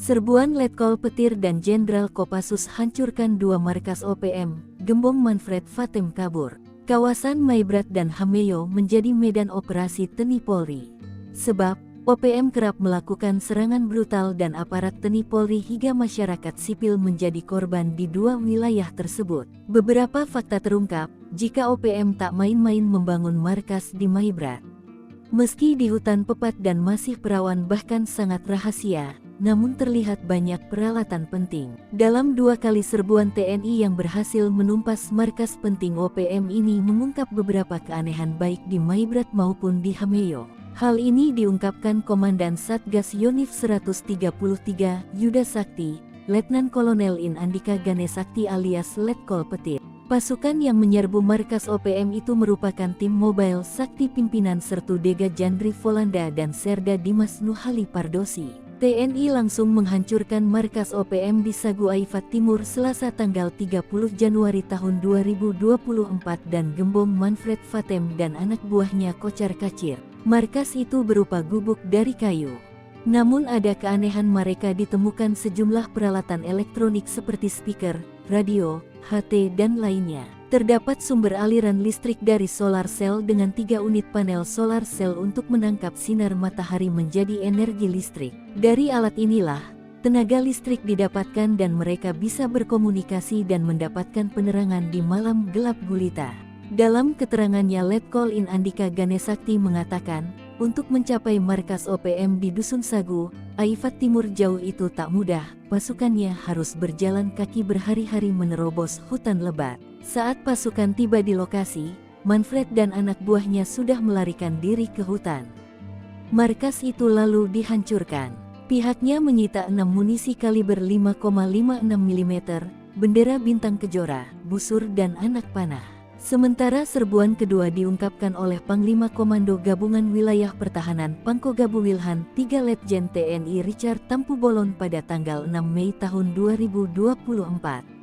Serbuan Letkol Petir dan Jenderal Kopassus hancurkan dua markas OPM, Gembong Manfred Fatem kabur. Kawasan Maibrat dan Hameyo menjadi medan operasi TNI Polri. Sebab, OPM kerap melakukan serangan brutal dan aparat TNI Polri hingga masyarakat sipil menjadi korban di dua wilayah tersebut. Beberapa fakta terungkap, jika OPM tak main-main membangun markas di Maibrat. Meski di hutan pepat dan masih perawan bahkan sangat rahasia, namun terlihat banyak peralatan penting. Dalam 2 kali serbuan TNI yang berhasil menumpas markas penting OPM ini mengungkap beberapa keanehan baik di Maibrat maupun di Hameyo. Hal ini diungkapkan Komandan Satgas Yonif 133 Yuda Sakti, Letnan Kolonel In Andika Ganesakti alias Letkol Petir. Pasukan yang menyerbu markas OPM itu merupakan tim Mobile Sakti pimpinan Sertu Dega Jandri Volanda dan Serda Dimas Nuhali Pardosi. TNI langsung menghancurkan markas OPM di Sagu Aifat Timur Selasa tanggal 30 Januari tahun 2024 dan Gembong Manfred Fatem dan anak buahnya kocar kacir. Markas itu berupa gubuk dari kayu. Namun ada keanehan, mereka ditemukan sejumlah peralatan elektronik seperti speaker, radio, HT dan lainnya. Terdapat sumber aliran listrik dari solar cell dengan 3 unit panel solar cell untuk menangkap sinar matahari menjadi energi listrik. Dari alat inilah, tenaga listrik didapatkan dan mereka bisa berkomunikasi dan mendapatkan penerangan di malam gelap gulita. Dalam keterangannya, Letkol In Andika Ganesakti mengatakan, untuk mencapai markas OPM di Dusun Sagu, Aifat Timur jauh itu tak mudah, pasukannya harus berjalan kaki berhari-hari menerobos hutan lebat. Saat pasukan tiba di lokasi, Manfred dan anak buahnya sudah melarikan diri ke hutan. Markas itu lalu dihancurkan. Pihaknya menyita 6 munisi kaliber 5,56 mm, bendera bintang kejora, busur dan anak panah. Sementara serbuan kedua diungkapkan oleh Panglima Komando Gabungan Wilayah Pertahanan Pangkogabu Wilhan 3 Letjen TNI Richard Tampu Bolon pada tanggal 6 Mei tahun 2024.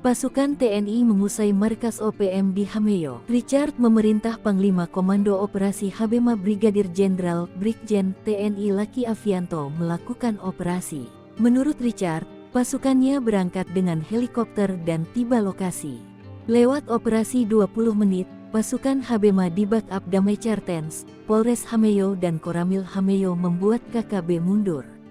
Pasukan TNI mengusai markas OPM di Hameyo. Richard memerintah Panglima Komando Operasi Habema Brigadir Jenderal Brigjen TNI Laki Avianto melakukan operasi. Menurut Richard, pasukannya berangkat dengan helikopter dan tiba lokasi. Lewat operasi 20 menit, pasukan Habema di backup Damai Cartens, Polres Hameyo dan Koramil Hameyo membuat KKB mundur.